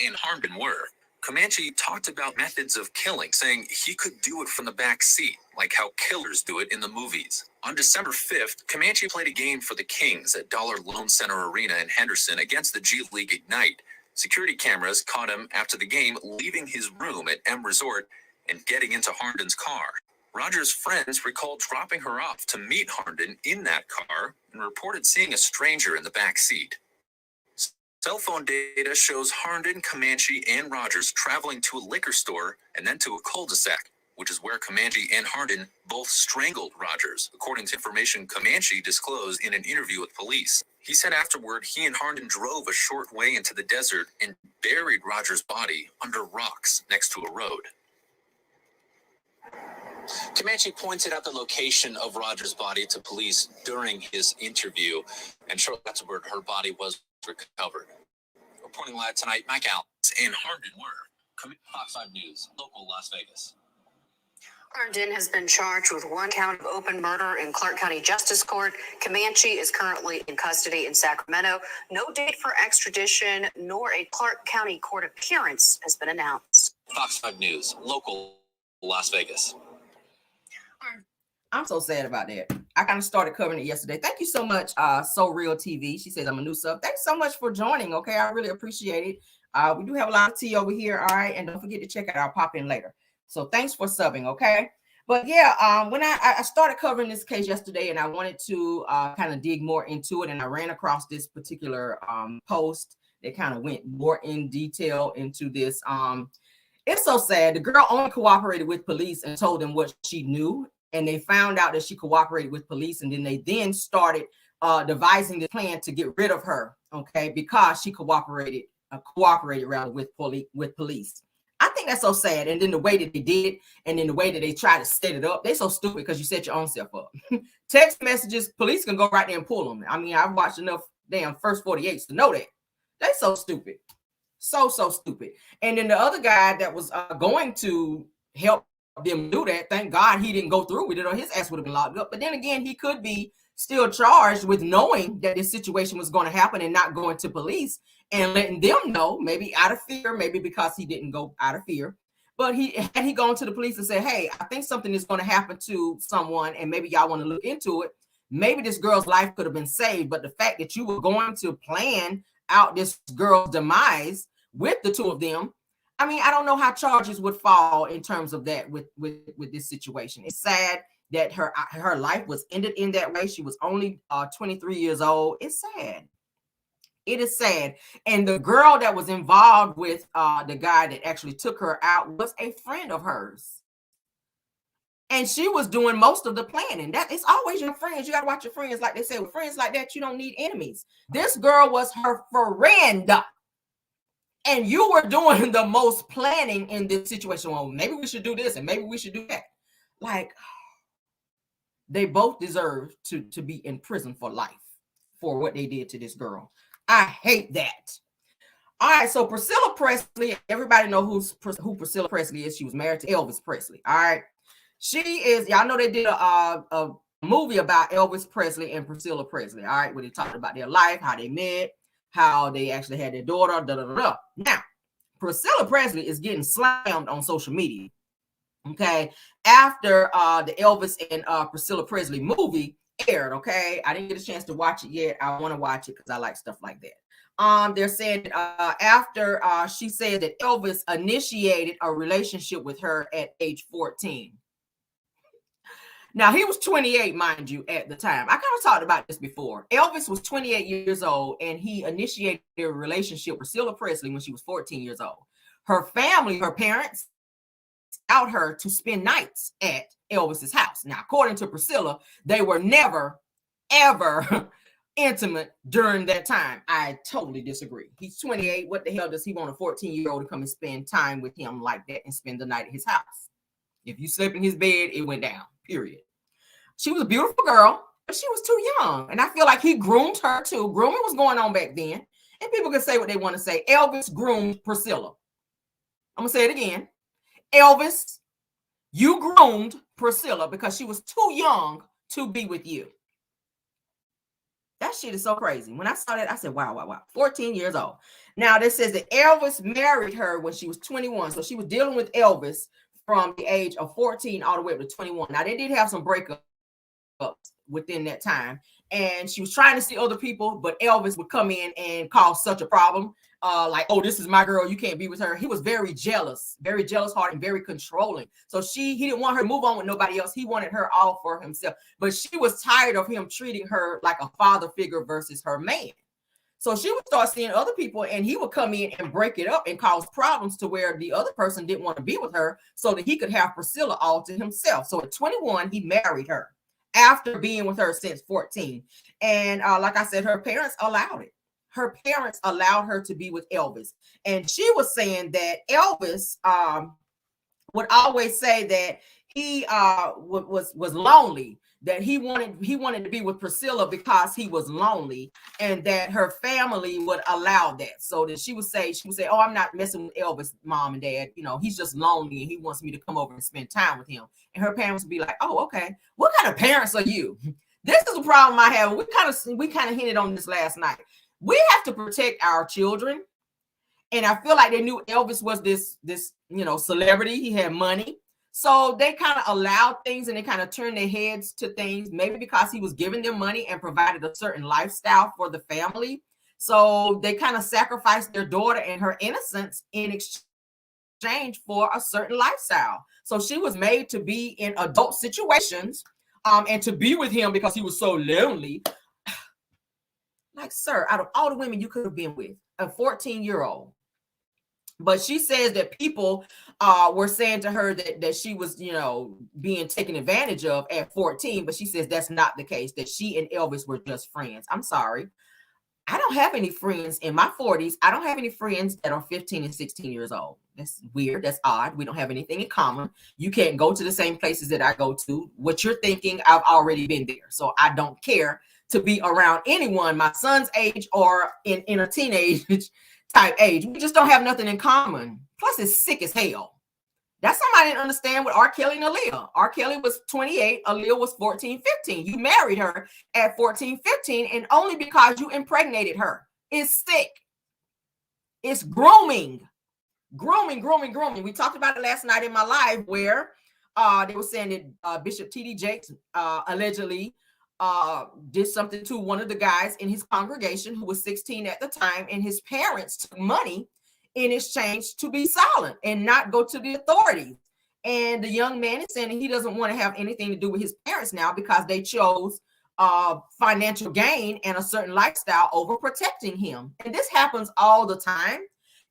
and Harnden were. Camanche talked about methods of killing, saying he could do it from the back seat, like how killers do it in the movies. On December 5th, Camanche played a game for the Kings at Dollar Loan Center Arena in Henderson against the G League Ignite. Security cameras caught him after the game leaving his room at M Resort and getting into Harnden's car. Rogers' friends recalled dropping her off to meet Harnden in that car and reported seeing a stranger in the back seat. Cell phone data shows Harnden, Camanche, and Rogers traveling to a liquor store and then to a cul-de-sac, which is where Camanche and Harnden both strangled Rogers, according to information Camanche disclosed in an interview with police. He said afterward he and Harnden drove a short way into the desert and buried Rogers' body under rocks next to a road. Camanche pointed out the location of Rogers' body to police during his interview, and shortly afterward, her body was recovered. Reporting live tonight, Mike Allen and Harnden were. Fox 5 News, local Las Vegas. Herndon has been charged with 1 count of open murder in Clark County Justice Court. Camanche is currently in custody in Sacramento. No date for extradition nor a Clark County court appearance has been announced. Fox 5 News, local Las Vegas. I'm so sad about that. I kind of started covering it yesterday. Thank you so much, So Real TV. She says I'm a new sub. Thanks so much for joining. Okay, I really appreciate it. We do have a lot of tea over here. All right, and don't forget to check it out. I'll pop in later. So thanks for subbing. Okay, but yeah, when I started covering this case yesterday, and I wanted to kind of dig more into it, and I ran across this particular post that kind of went more in detail into this. It's so sad. The girl only cooperated with police and told them what she knew. And they found out that she cooperated with police, and then they started devising the plan to get rid of her, okay, because she cooperated rather with police. I think that's so sad. And then the way that they did it, and then the way that they try to set it up, they're so stupid because you set your own self up. Text messages, police can go right there and pull them. I mean, I've watched enough damn First 48s to know that. They're so stupid. So stupid. And then the other guy that was going to help them do that, thank God he didn't go through with it, or his ass would have been locked up. But then again, he could be still charged with knowing that this situation was going to happen and not going to police and letting them know, maybe out of fear, maybe because he didn't go out of fear. But had he gone to the police and said, hey, I think something is going to happen to someone and maybe y'all want to look into it, maybe this girl's life could have been saved. But the fact that you were going to plan out this girl's demise with the two of them, I mean, I don't know how charges would fall in terms of that with this situation. It's sad that her life was ended in that way. She was only 23 years old. It's sad. It is sad. And the girl that was involved with the guy that actually took her out was a friend of hers. And she was doing most of the planning. That it's always your friends. You got to watch your friends. Like they say, with friends like that, you don't need enemies. This girl was her friend. And you were doing the most planning in this situation. Well, maybe we should do this and maybe we should do that. Like, they both deserve to be in prison for life for what they did to this girl. I hate that. All right, so Priscilla Presley, everybody know who Priscilla Presley is. She was married to Elvis Presley. All right. She is, y'all know they did a movie about Elvis Presley and Priscilla Presley. All right, where they talked about their life, how they met, how they actually had their daughter, Now, Priscilla Presley is getting slammed on social media, okay, after the Elvis and Priscilla Presley movie aired, okay? I didn't get a chance to watch it yet. I want to watch it because I like stuff like that. They're saying after she said that Elvis initiated a relationship with her at age 14. Now, he was 28, mind you, at the time. I kind of talked about this before. Elvis was 28 years old, and he initiated a relationship with Priscilla Presley when she was 14 years old. Her family, her parents, allowed her to spend nights at Elvis's house. Now, according to Priscilla, they were never, ever intimate during that time. I totally disagree. He's 28. What the hell does he want a 14-year-old to come and spend time with him like that and spend the night at his house? If you slept in his bed, it went down, period. She was a beautiful girl, but she was too young. And I feel like he groomed her too. Grooming was going on back then. And people can say what they want to say. Elvis groomed Priscilla. I'm going to say it again. Elvis, you groomed Priscilla because she was too young to be with you. That shit is so crazy. When I saw that, I said, wow. 14 years old. Now, this says that Elvis married her when she was 21. So she was dealing with Elvis from the age of 14 all the way up to 21. Now, they did have some breakups within that time, and she was trying to see other people, but Elvis would come in and cause such a problem, like, oh, this is my girl, you can't be with her. He was very jealous heart, and very controlling. So he didn't want her to move on with nobody else. He wanted her all for himself, but she was tired of him treating her like a father figure versus her man. So she would start seeing other people, and he would come in and break it up and cause problems to where the other person didn't want to be with her so that he could have Priscilla all to himself. So at 21, he married her after being with her since 14. And like I said, her parents allowed it. Her parents allowed her to be with Elvis. And she was saying that Elvis would always say that he was lonely, that he wanted to be with Priscilla because he was lonely, and that her family would allow that. So that she would say, oh, I'm not messing with Elvis, mom and dad. You know, he's just lonely and he wants me to come over and spend time with him. And her parents would be like, oh, okay. What kind of parents are you? This is a problem I have. We kind of hinted on this last night. We have to protect our children. And I feel like they knew Elvis was this celebrity. He had money. So they kind of allowed things and they kind of turned their heads to things, maybe because he was giving them money and provided a certain lifestyle for the family. So they kind of sacrificed their daughter and her innocence in exchange for a certain lifestyle. So she was made to be in adult situations and to be with him because he was so lonely. Like, sir, out of all the women you could have been with, a 14-year-old. But she says that people were saying to her that she was, being taken advantage of at 14. But she says that's not the case, that she and Elvis were just friends. I'm sorry. I don't have any friends in my 40s. I don't have any friends that are 15 and 16 years old. That's weird. That's odd. We don't have anything in common. You can't go to the same places that I go to. What you're thinking, I've already been there. So I don't care to be around anyone my son's age or in a teenage type age. We just don't have nothing in common. Plus, it's sick as hell. That's something I didn't understand with R. Kelly and Aaliyah. R. Kelly was 28. Aaliyah was 14, 15. You married her at 14, 15, and only because you impregnated her. It's sick. It's grooming. Grooming. We talked about it last night in my live where they were saying that Bishop T.D. Jakes allegedly did something to one of the guys in his congregation who was 16 at the time, and his parents took money in exchange to be silent and not go to the authorities. And the young man is saying that he doesn't want to have anything to do with his parents now because they chose financial gain and a certain lifestyle over protecting him. And this happens all the time.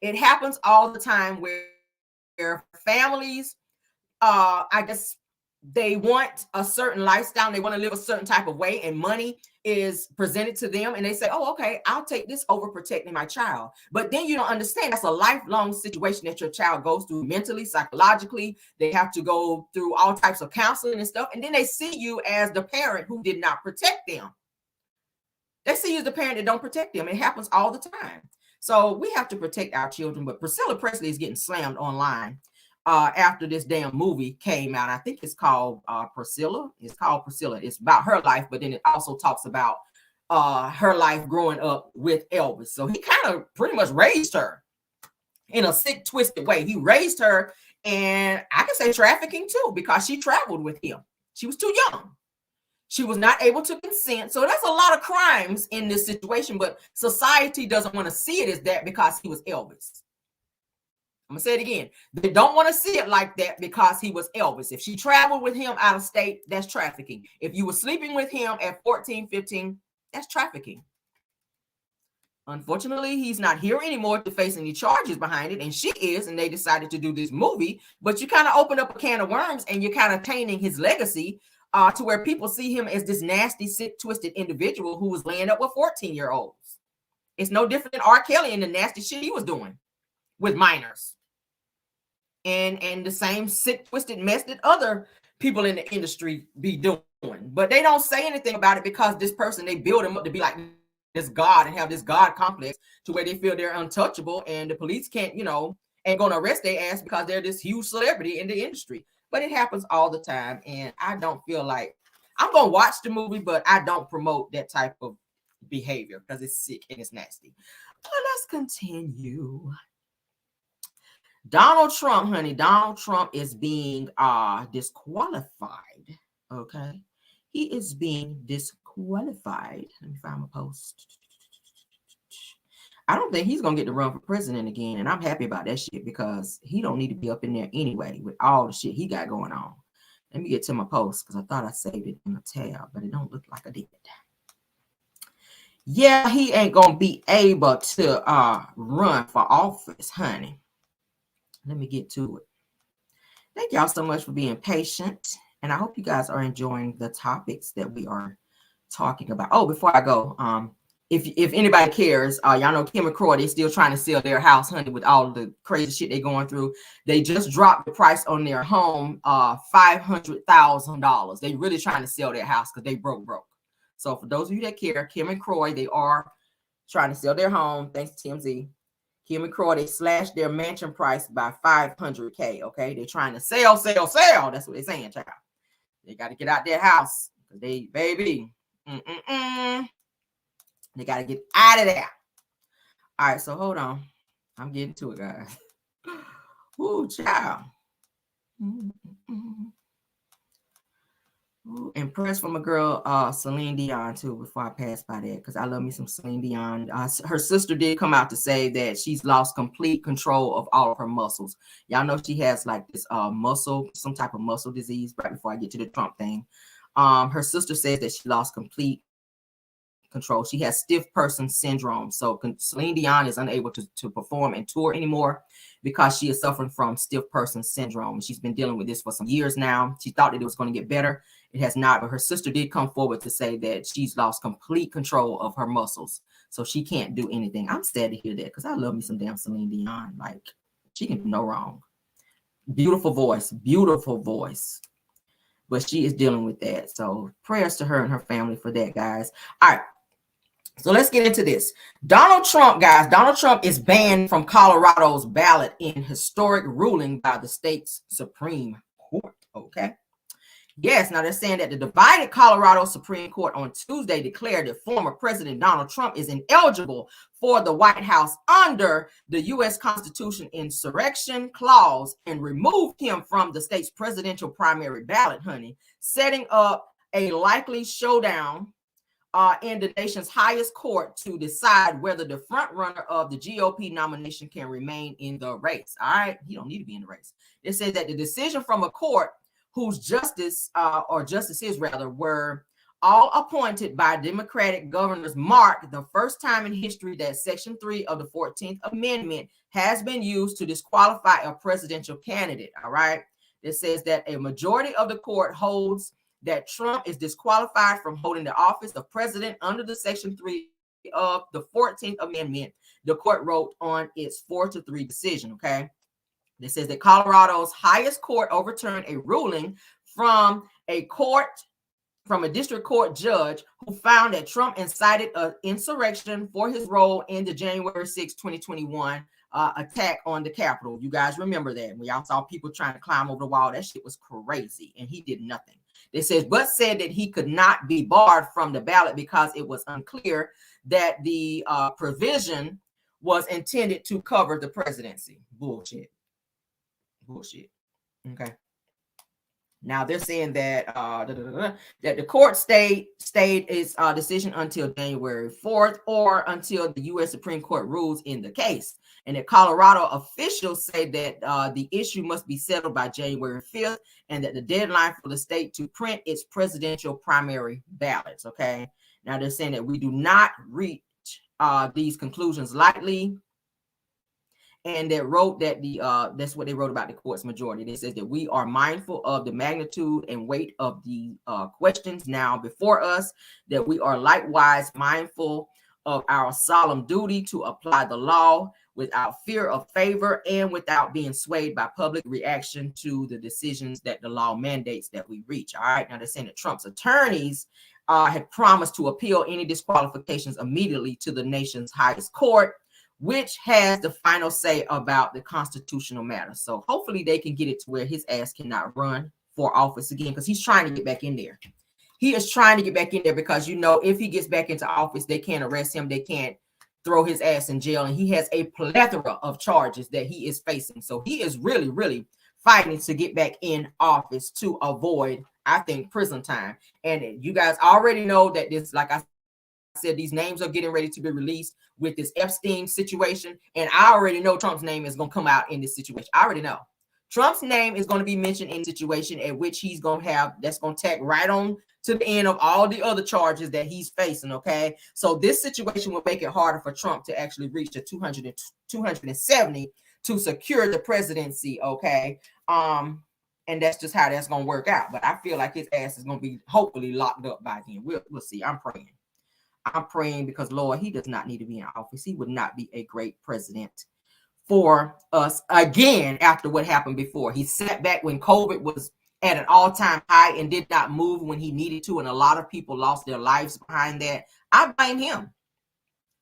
It happens all the time where families, I guess, they want a certain lifestyle and they want to live a certain type of way, and money is presented to them and they say, oh, okay, I'll take this over protecting my child. But then you don't understand that's a lifelong situation that your child goes through mentally, psychologically. They have to go through all types of counseling and stuff. And then they see you as the parent who did not protect them. They see you as the parent that don't protect them. It happens all the time. So we have to protect our children. But Priscilla Presley is getting slammed online after this damn movie came out. I think it's called Priscilla. It's called Priscilla. It's about her life, but then it also talks about her life growing up with Elvis. So he kind of pretty much raised her in a sick, twisted way. He raised her, and I can say trafficking too, because she traveled with him. She was too young. She was not able to consent. So that's a lot of crimes in this situation, but society doesn't want to see it as that because he was Elvis. I'm going to say it again. They don't want to see it like that because he was Elvis. If she traveled with him out of state, that's trafficking. If you were sleeping with him at 14, 15, that's trafficking. Unfortunately, he's not here anymore to face any charges behind it, and she is, and they decided to do this movie. But you kind of open up a can of worms, and you're kind of tainting his legacy to where people see him as this nasty, sick, twisted individual who was laying up with 14-year-olds. It's no different than R. Kelly and the nasty shit he was doing with minors. And the same sick, twisted mess that other people in the industry be doing. But they don't say anything about it because this person, they build him up to be like this God and have this God complex to where they feel they're untouchable, and the police can't, ain't gonna arrest their ass because they're this huge celebrity in the industry. But it happens all the time, and I don't feel like I'm gonna watch the movie, but I don't promote that type of behavior because it's sick and it's nasty. But let's continue. Donald Trump, honey. Donald Trump is being disqualified. Okay. He is being disqualified. Let me find my post. I don't think he's going to get to run for president again. And I'm happy about that shit because he don't need to be up in there anyway with all the shit he got going on. Let me get to my post because I thought I saved it in a tab, but it don't look like I did. Yeah, he ain't going to be able to run for office, honey. Let me get to it. Thank y'all so much for being patient. And I hope you guys are enjoying the topics that we are talking about. Oh, before I go, if anybody cares, y'all know Kim and Croy, they still trying to sell their house, honey, with all the crazy shit they're going through. They just dropped the price on their home, $500,000. They really trying to sell their house because they broke. So for those of you that care, Kim and Croy, they are trying to sell their home. Thanks to TMZ. Kim and Croy, they slashed their mansion price by $500K. Okay, they're trying to sell. That's what they're saying, child. They got to get out their house. They, baby. They got to get out of there. All right, so hold on. I'm getting to it, guys. Ooh, child. Ooh, impressed from a girl, Celine Dion, too, before I pass by that, because I love me some Celine Dion. Her sister did come out to say that she's lost complete control of all of her muscles. Y'all know she has like this some type of muscle disease, right before I get to the Trump thing. Her sister says that she lost complete control. She has stiff person syndrome. So Celine Dion is unable to perform and tour anymore because she is suffering from stiff person syndrome. She's been dealing with this for some years now. She thought that it was going to get better. It has not, but her sister did come forward to say that she's lost complete control of her muscles. So she can't do anything. I'm sad to hear that because I love me some damn Celine Dion. Like, she can do no wrong. Beautiful voice. But she is dealing with that. So prayers to her and her family for that, guys. All right. So let's get into this. Donald Trump, guys. Donald Trump is banned from Colorado's ballot in historic ruling by the state's Supreme Court. Okay. Yes, now they're saying that the divided Colorado Supreme Court on Tuesday declared that former President Donald Trump is ineligible for the White House under the U.S. Constitution Insurrection Clause and removed him from the state's presidential primary ballot, honey, setting up a likely showdown in the nation's highest court to decide whether the front runner of the GOP nomination can remain in the race. All right, he don't need to be in the race. It says that the decision from a court whose justices were all appointed by Democratic governors mark the first time in history that Section 3 of the 14th Amendment has been used to disqualify a presidential candidate. All right. It says that a majority of the court holds that Trump is disqualified from holding the office of president under the Section 3 of the 14th Amendment. The court wrote on its 4-3 decision. Okay. It says that Colorado's highest court overturned a ruling from a district court judge who found that Trump incited an insurrection for his role in the January 6, 2021 attack on the Capitol. You guys remember that when y'all saw people trying to climb over the wall? That shit was crazy, and he did nothing. It says, but said that he could not be barred from the ballot because it was unclear that the provision was intended to cover the presidency. Bullshit. Okay. Now they're saying that that the court stayed its decision until January 4th or until the U.S. Supreme Court rules in the case. And that Colorado officials say that the issue must be settled by January 5th and that the deadline for the state to print its presidential primary ballots. Okay. Now they're saying that we do not reach these conclusions lightly. And they wrote that that's what they wrote about the court's majority. They says that we are mindful of the magnitude and weight of the questions now before us, that we are likewise mindful of our solemn duty to apply the law without fear of favor and without being swayed by public reaction to the decisions that the law mandates that we reach. All right. Now they're saying that Trump's attorneys had promised to appeal any disqualifications immediately to the nation's highest court, which has the final say about the constitutional matter. So hopefully they can get it to where his ass cannot run for office again, because he's trying to get back in there. He is trying to get back in there because, you know, if he gets back into office, they can't arrest him. They can't throw his ass in jail. And he has a plethora of charges that he is facing. So he is really, really fighting to get back in office to avoid, I think, prison time. And you guys already know that this, like I said, these names are getting ready to be released with this Epstein situation. And I already know Trump's name is going to come out in this situation. I already know. Trump's name is going to be mentioned in the situation at which he's going to have, that's going to tack right on to the end of all the other charges that he's facing, okay? So this situation will make it harder for Trump to actually reach the 270 to secure the presidency, okay? And that's just how that's going to work out. But I feel like his ass is going to be hopefully locked up by then. We'll see. I'm praying. I'm praying because, Lord, he does not need to be in office. He would not be a great president for us again after what happened before. He sat back when COVID was at an all-time high and did not move when he needed to, and a lot of people lost their lives behind that. I blame him.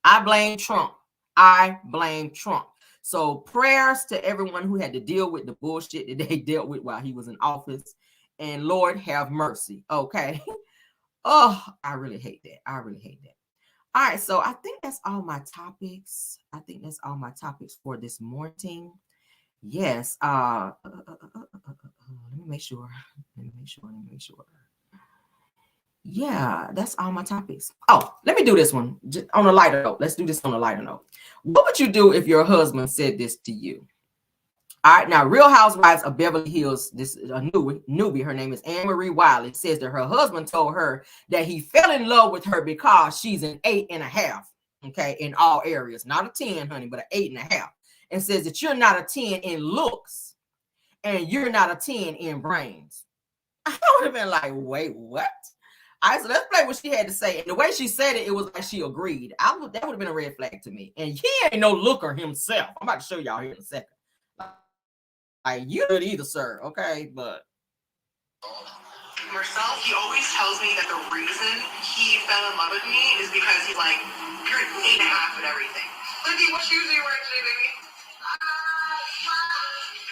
I blame Trump. I blame Trump. So prayers to everyone who had to deal with the bullshit that they dealt with while he was in office. And Lord have mercy. Okay. Oh, I really hate that. I really hate that. All right. So I think that's all my topics. I think that's all my topics for this morning. Yes. Let me make sure. Let me make sure. Yeah, that's all my topics. Oh, let me do this one just on a lighter note. Let's do this on a lighter note. What would you do if your husband said this to you? All right, now Real Housewives of Beverly Hills, this is a newbie, her name is Anne Marie Wiley, says that her husband told her that he fell in love with her because she's an 8.5, okay, in all areas. Not a 10, honey, but an 8.5. And says that you're not a 10 in looks and you're not a 10 in brains. I would have been like, wait, what? All right, so let's play what she had to say. And the way she said it, it was like she agreed. That would have been a red flag to me. And he ain't no looker himself. I'm about to show y'all here in a second. Like, you don't either, sir. Okay, but Marcel, he always tells me that the reason he fell in love with me is because he's like, you're an 8.5 at everything. Lindsay, what shoes are you wearing today, baby?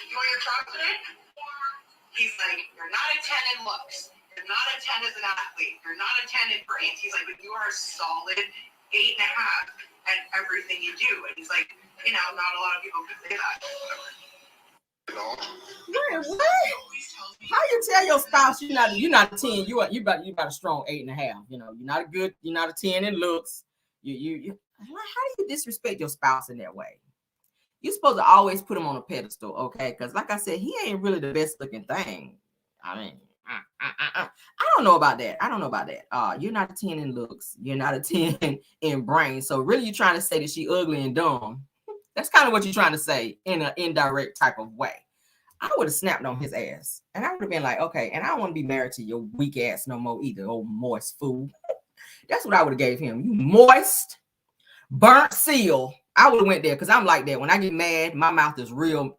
You want your truck today? Yeah. He's like, you're not a 10 in looks. You're not a 10 as an athlete. You're not a 10 in brains. He's like, but you are a solid 8.5 at everything you do. And he's like, you know, not a lot of people can say that. Wait, what? How you tell your spouse you're not a 10? You about a strong 8.5. You know, you're not a 10 in looks. You how do you disrespect your spouse in that way? You're supposed to always put him on a pedestal, okay? Because like I said, he ain't really the best looking thing. I mean, I don't know about that. You're not a 10 in looks. You're not a 10 in brain. So really you're trying to say that she ugly and dumb. That's kind of what you're trying to say in an indirect type of way. I would have snapped on his ass. And I would have been like, okay, and I don't want to be married to your weak ass no more either, old moist fool. That's what I would have gave him. You moist, burnt seal. I would have went there because I'm like that. When I get mad, my mouth is real,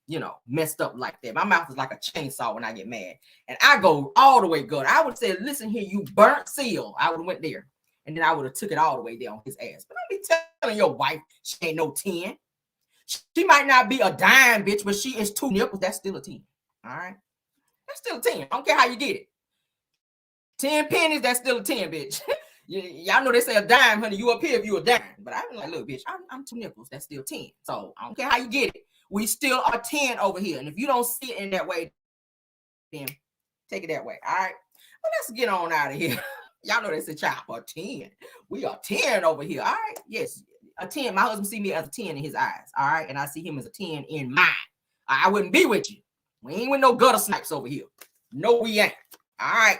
you know, messed up like that. My mouth is like a chainsaw when I get mad. And I go all the way good. I would say, listen here, you burnt seal. I would have went there. And then I would have took it all the way there on his ass. But don't be telling your wife she ain't no 10. She might not be a dime, bitch, but she is 2 nipples. That's still a 10. All right? That's still a 10. I don't care how you get it. 10 pennies, that's still a 10, bitch. Y'all know they say a dime, honey. You up here if you a dime. But I'm like, look, bitch, I'm 2 nipples. That's still 10. So I don't care how you get it. We still are 10 over here. And if you don't see it in that way, then take it that way. All right? Well, let's get on out of here. Y'all know they say child for 10. We are 10 over here. All right. Yes. A 10. My husband see me as a 10 in his eyes. All right. And I see him as a 10 in mine. I wouldn't be with you. We ain't with no gutter snipes over here. No, we ain't. All right.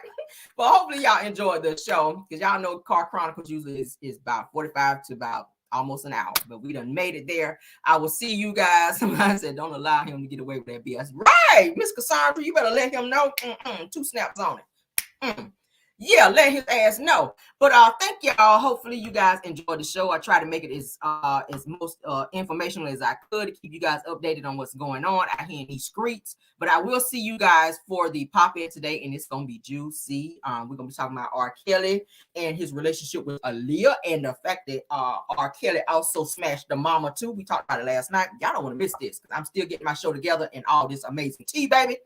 But hopefully y'all enjoyed the show. Because y'all know Car Chronicles usually is about 45 to about almost an hour. But we done made it there. I will see you guys. Somebody said don't allow him to get away with that BS. Right. Miss Cassandra, you better let him know. 2 snaps on it. Yeah, let his ass know. But thank y'all. Hopefully you guys enjoyed the show. I try to make it as most informational as I could to keep you guys updated on what's going on out here in these streets. But I will see you guys for the pop-in today, and it's gonna be juicy. We're gonna be talking about R. Kelly and his relationship with Aaliyah, and the fact that R. Kelly also smashed the mama too. We talked about it last night. Y'all don't want to miss this because I'm still getting my show together and all this amazing tea, baby.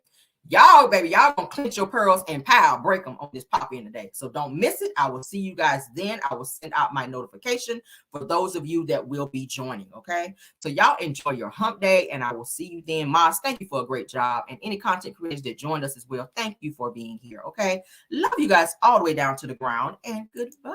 Y'all gonna clench your pearls and break them on this pop-in today. So don't miss it. I will see you guys then. I will send out my notification for those of you that will be joining. Okay. So y'all enjoy your hump day, and I will see you then. Moss, thank you for a great job. And any content creators that joined us as well, thank you for being here. Okay. Love you guys all the way down to the ground, and goodbye.